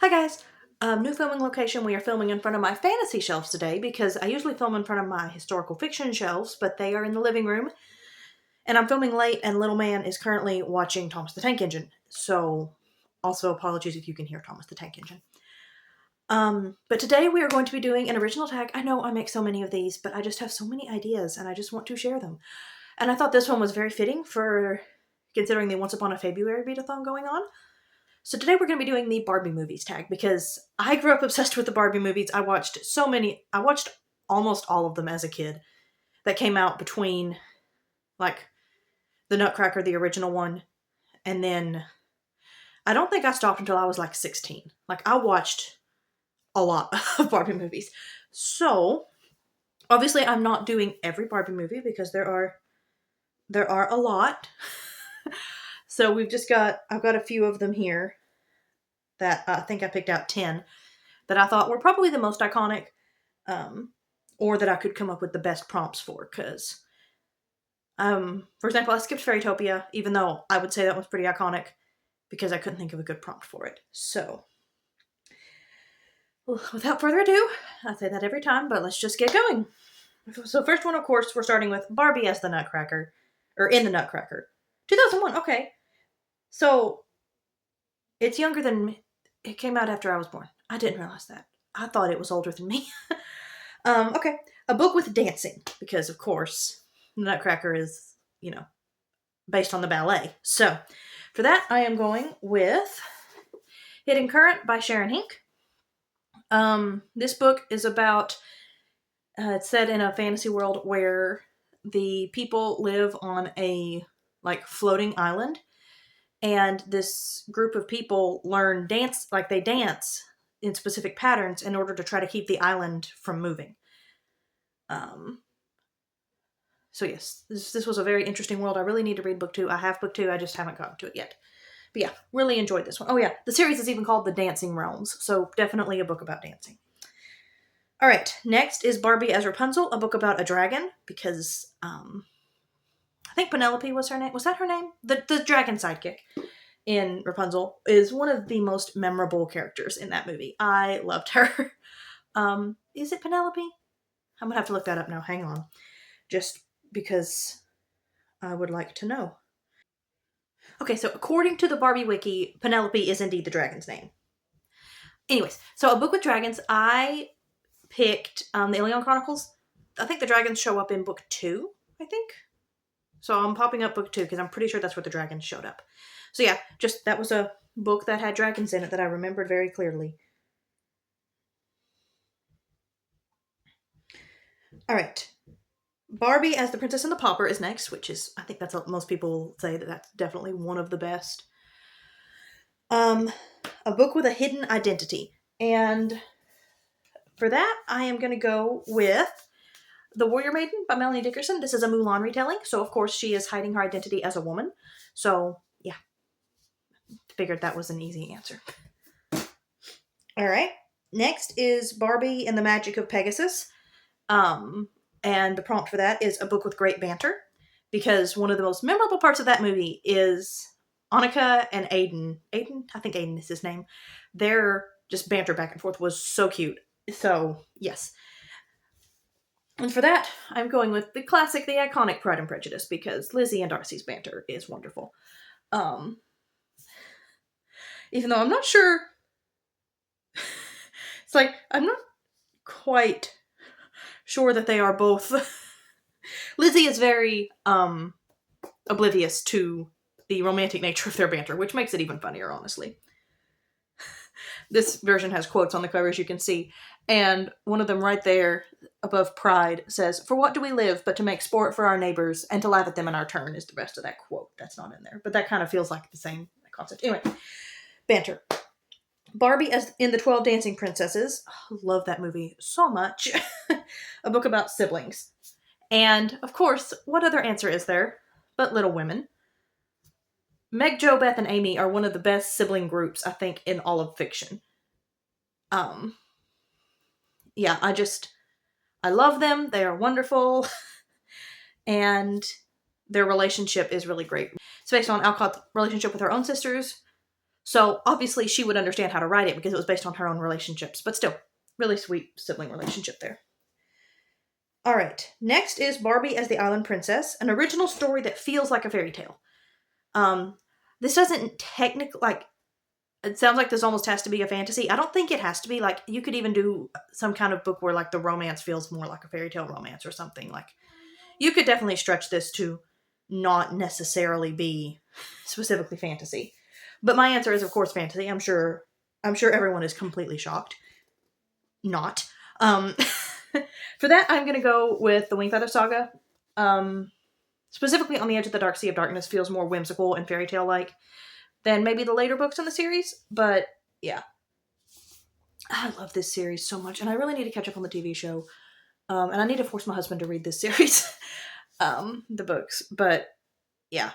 Hi guys! New filming location. We are filming in front of my fantasy shelves today because I usually film in front of my historical fiction shelves, but they are in the living room. And I'm filming late, and little man is currently watching Thomas the Tank Engine. So, also apologies if you can hear Thomas the Tank Engine. But today we are going to be doing an original tag. I know I make so many of these, but I just have so many ideas and I just want to share them. And I thought this one was very fitting for considering the Once Upon a February readathon going on. So today we're going to be doing the Barbie movies tag because I grew up obsessed with the Barbie movies. I watched almost all of them as a kid that came out between like the Nutcracker, the original one, and then I don't think I stopped until I was like 16. Like I watched a lot of Barbie movies. So obviously I'm not doing every Barbie movie because there are a lot. So I've got a few of them here that I think I picked out 10 that I thought were probably the most iconic, or that I could come up with the best prompts for. Because, for example, I skipped Fairytopia, even though I would say that was pretty iconic, because I couldn't think of a good prompt for it. So, without further ado, I say that every time, but let's just get going. So, first one, of course, we're starting with Barbie as the Nutcracker, or in the Nutcracker. 2001, okay. So, it's younger than me. It came out after I was born. I didn't realize that. I thought it was older than me. Okay. A book with dancing, because of course, Nutcracker is, based on the ballet. So, for that, I am going with Hidden Current by Sharon Hink. This book is about, it's set in a fantasy world where the people live on a, floating island. And this group of people learn dance, they dance in specific patterns in order to try to keep the island from moving. So yes, this was a very interesting world. I really need to read book 2. I have book 2, I just haven't gotten to it yet. But yeah, really enjoyed this one. Oh yeah, the series is even called The Dancing Realms, so definitely a book about dancing. All right, next is Barbie as Rapunzel, a book about a dragon, because I think Penelope was her name. Was that her name? The dragon sidekick in Rapunzel is one of the most memorable characters in that movie. I loved her. Is it Penelope? I'm gonna have to look that up now. Hang on. Just because I would like to know. Okay, so according to the Barbie Wiki, Penelope is indeed the dragon's name. Anyways, so a book with dragons, I picked the Ilion Chronicles. I think the dragons show up in book 2, I think. So I'm popping up book 2 because I'm pretty sure that's where the dragons showed up. So yeah, that was a book that had dragons in it that I remembered very clearly. All right. Barbie as the Princess and the Pauper is next, which is, I think that's what most people say that's definitely one of the best. A book with a hidden identity. And for that, I am going to go with The Warrior Maiden by Melanie Dickerson. This is a Mulan retelling, so of course she is hiding her identity as a woman. So, yeah. Figured that was an easy answer. All right. Next is Barbie and the Magic of Pegasus. And the prompt for that is a book with great banter, because one of the most memorable parts of that movie is Annika and Aiden. Aiden? I think Aiden is his name. Their just banter back and forth was so cute. So, yes. And for that, I'm going with the classic, the iconic Pride and Prejudice, because Lizzie and Darcy's banter is wonderful. Even though I'm not sure. It's I'm not quite sure that they are both. Lizzie is very oblivious to the romantic nature of their banter, which makes it even funnier, honestly. This version has quotes on the cover, as you can see, and one of them right there above Pride says, "For what do we live but to make sport for our neighbors and to laugh at them in our turn," is the rest of that quote. That's not in there, but that kind of feels like the same concept. Anyway, banter. Barbie as in the 12 Dancing Princesses. Love that movie so much. A book about siblings. And, of course, what other answer is there but Little Women? Meg, Jo, Beth, and Amy are one of the best sibling groups, I think, in all of fiction. Yeah, I love them. They are wonderful. And their relationship is really great. It's based on Alcott's relationship with her own sisters, So obviously she would understand how to write it because it was based on her own relationships. But still, really sweet sibling relationship there. All right. Next is Barbie as the Island Princess, an original story that feels like a fairy tale. Um, this doesn't technically like. It sounds like this almost has to be a fantasy. I don't think it has to be. Like, you could even do some kind of book where like the romance feels more like a fairy tale romance or something. Like, you could definitely stretch this to not necessarily be specifically fantasy. But my answer is, of course, fantasy. I'm sure everyone is completely shocked. Not. For that, I'm going to go with the Wingfeather Saga. Specifically, On the Edge of the Dark Sea of Darkness feels more whimsical and fairy tale like than maybe the later books in the series. But yeah, I love this series so much, and I really need to catch up on the TV show. And I need to force my husband to read this series, the books. But yeah,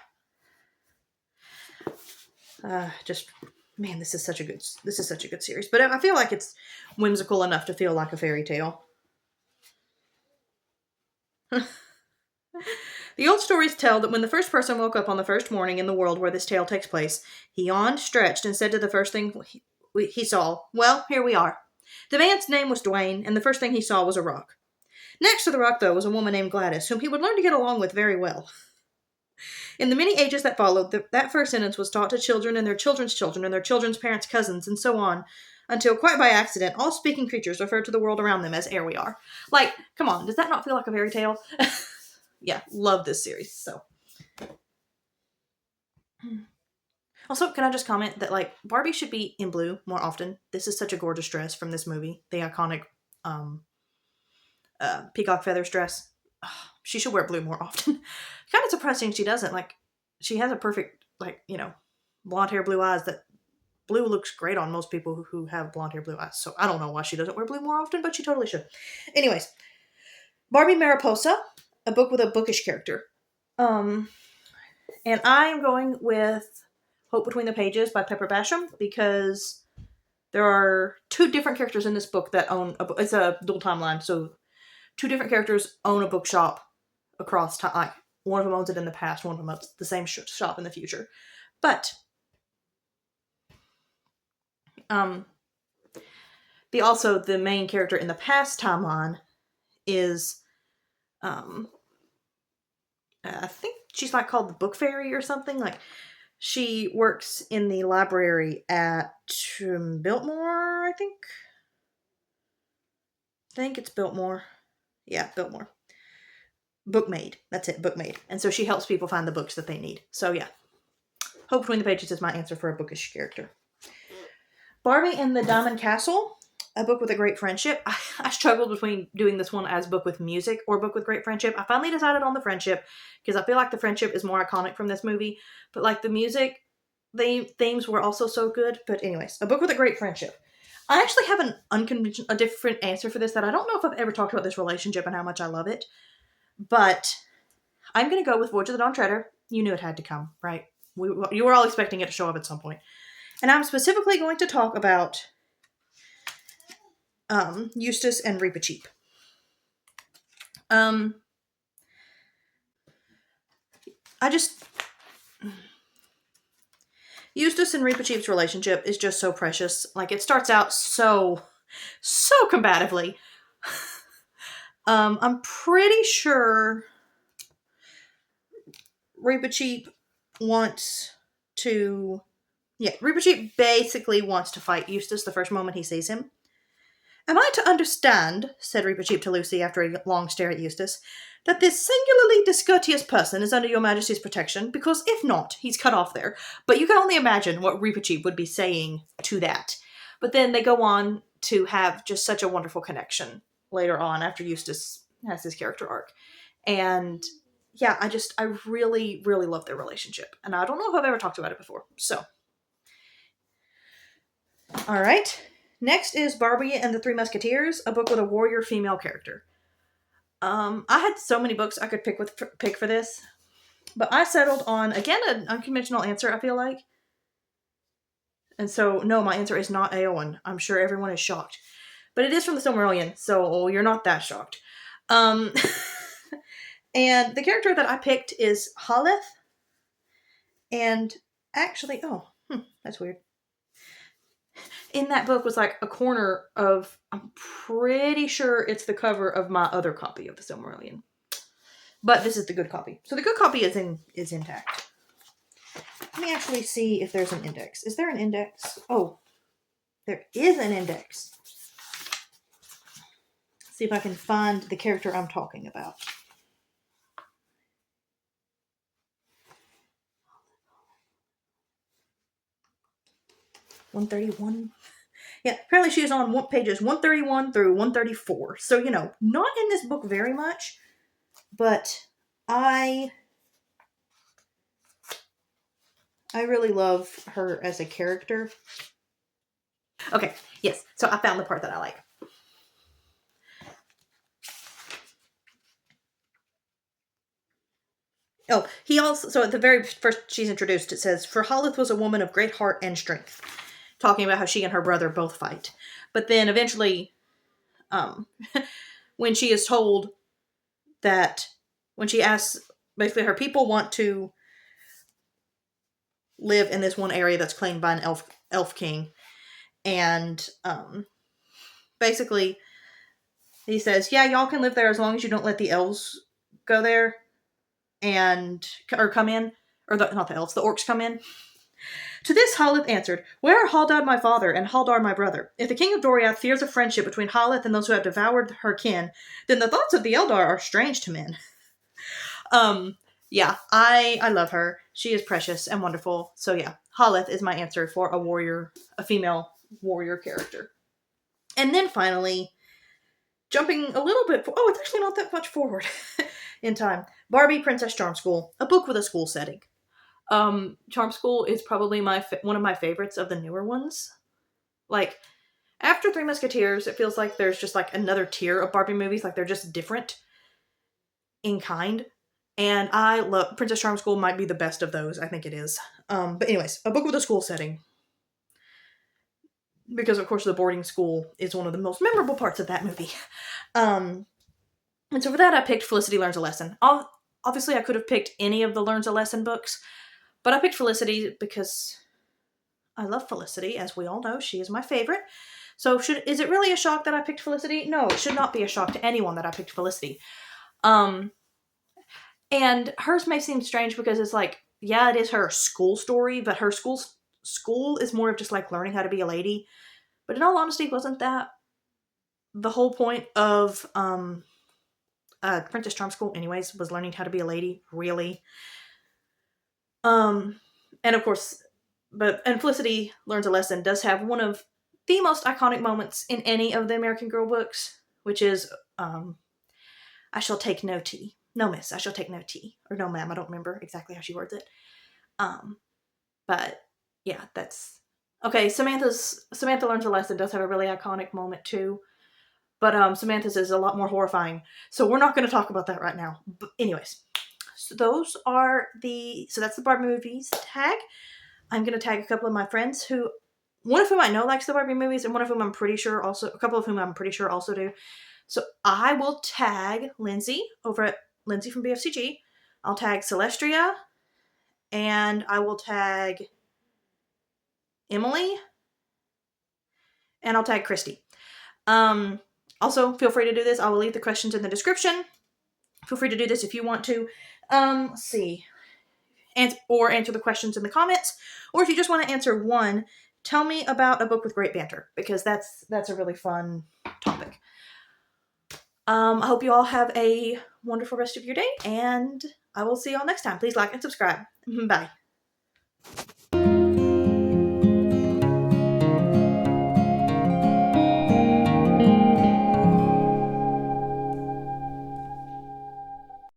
just man, this is such a good series. But I feel like it's whimsical enough to feel like a fairy tale. The old stories tell that when the first person woke up on the first morning in the world where this tale takes place, he yawned, stretched, and said to the first thing he saw, "Well, here we are." The man's name was Dwayne, and the first thing he saw was a rock. Next to the rock, though, was a woman named Gladys, whom he would learn to get along with very well. In the many ages that followed, that first sentence was taught to children and their children's children and their children's parents' cousins, and so on, until quite by accident, all speaking creatures referred to the world around them as "Here we are." Like, come on, does that not feel like a fairy tale? Yeah, love this series. So, also, can I just comment that like Barbie should be in blue more often? This is such a gorgeous dress from this movie, the iconic peacock feathers dress. Oh, she should wear blue more often. Kind of surprising she doesn't. Like, she has a perfect blonde hair, blue eyes. That blue looks great on most people who have blonde hair, blue eyes. So I don't know why she doesn't wear blue more often, but she totally should. Anyways, Barbie Mariposa, a book with a bookish character. And I'm going with Hope Between the Pages by Pepper Basham because there are two different characters in this book that own a book. It's a dual timeline, so two different characters own a bookshop across time. Like, one of them owns it in the past, one of them owns the same shop in the future. But the main character in the past timeline is I think she's like called the Book Fairy or something. Like, she works in the library at Biltmore, I think. I think it's Biltmore. Yeah, Biltmore. Bookmaid. That's it, Bookmaid. And so she helps people find the books that they need. So yeah. Hope Between the Pages is my answer for a bookish character. Barbie and the Diamond Castle, a book with a great friendship. I struggled between doing this one as book with music or book with great friendship. I finally decided on the friendship because I feel like the friendship is more iconic from this movie. But like the music, the themes were also so good. But anyways, a book with a great friendship. I actually have a different answer for this that I don't know if I've ever talked about this relationship and how much I love it. But I'm going to go with Voyage of the Dawn Treader. You knew it had to come, right? You were all expecting it to show up at some point. And I'm specifically going to talk about Eustace and Reepicheep. Eustace and Reepicheep's relationship is just so precious. Like, it starts out so combatively. I'm pretty sure Reepicheep Reepicheep basically wants to fight Eustace the first moment he sees him. "Am I to understand," said Reepicheep to Lucy after a long stare at Eustace, "that this singularly discourteous person is under your majesty's protection? Because if not, he's cut off there." But you can only imagine what Reepicheep would be saying to that. But then they go on to have just such a wonderful connection later on after Eustace has his character arc. And yeah, I really, really love their relationship. And I don't know if I've ever talked about it before. So, all right. Next is Barbie and the Three Musketeers, a book with a warrior female character. I had so many books I could pick for this, but I settled on, again, an unconventional answer, I feel like. And so, no, my answer is not Eowyn. I'm sure everyone is shocked. But it is from the Silmarillion, so you're not that shocked. And the character that I picked is Haleth. And actually, that's weird. in that book was like a corner of, I'm pretty sure it's the cover of my other copy of the Silmarillion. But this is the good copy. So the good copy is intact. Let me actually see if there's an index. Is there an index? Oh, there is an index. Let's see if I can find the character I'm talking about. $131. Yeah, apparently she is on pages 131 through 134. So, not in this book very much, but I really love her as a character. Okay, yes, so I found the part that I like. Oh, so at the very first she's introduced, it says, "For Holith was a woman of great heart and strength," talking about how she and her brother both fight. But then eventually, when she is told that, when she asks, basically her people want to live in this one area that's claimed by an elf king, and basically he says, yeah, y'all can live there as long as you don't let the elves go there or come in, or not the elves, the orcs come in. To this Haleth answered, "Where are Haldad my father and Haldar my brother? If the king of Doriath fears a friendship between Haleth and those who have devoured her kin, then the thoughts of the Eldar are strange to men." Yeah, I love her. She is precious and wonderful. So yeah, Haleth is my answer for a female warrior character. And then finally, jumping a little bit, it's actually not that much forward in time. Barbie, Princess Charm School, a book with a school setting. Charm School is probably one of my favorites of the newer ones. Like, after Three Musketeers, it feels like there's just like another tier of Barbie movies. Like, they're just different in kind. And I love Princess Charm School. Might be the best of those. I think it is. But anyways, a book with a school setting. Because, of course, the boarding school is one of the most memorable parts of that movie. And so for that, I picked Felicity Learns a Lesson. Obviously, I could have picked any of the Learns a Lesson books, but I picked Felicity because I love Felicity. As we all know, she is my favorite. So is it really a shock that I picked Felicity? No, it should not be a shock to anyone that I picked Felicity. And hers may seem strange because it's like, yeah, it is her school story, but her school is more of just like learning how to be a lady. But in all honesty, wasn't that the whole point of Princess Charm School anyways, was learning how to be a lady, really? And of course, and Felicity Learns a Lesson does have one of the most iconic moments in any of the American Girl books, which is, "I shall take no tea." "No, miss, I shall take no tea." Or "No, ma'am," I don't remember exactly how she words it. But yeah, that's okay. Samantha Learns a Lesson does have a really iconic moment too, but Samantha's is a lot more horrifying. So we're not going to talk about that right now. But anyways, so that's the Barbie movies tag. I'm going to tag a couple of my friends one of whom I know likes the Barbie movies, and a couple of whom I'm pretty sure also do. So I will tag Lindsay over at Lindsay from BFCG. I'll tag Celestria, and I will tag Emily, and I'll tag Christy. Also, feel free to do this. I will leave the questions in the description. Feel free to do this if you want to. Let's see. Or answer the questions in the comments. Or if you just want to answer one, tell me about a book with great banter, because that's a really fun topic. I hope you all have a wonderful rest of your day, and I will see you all next time. Please like and subscribe. Bye.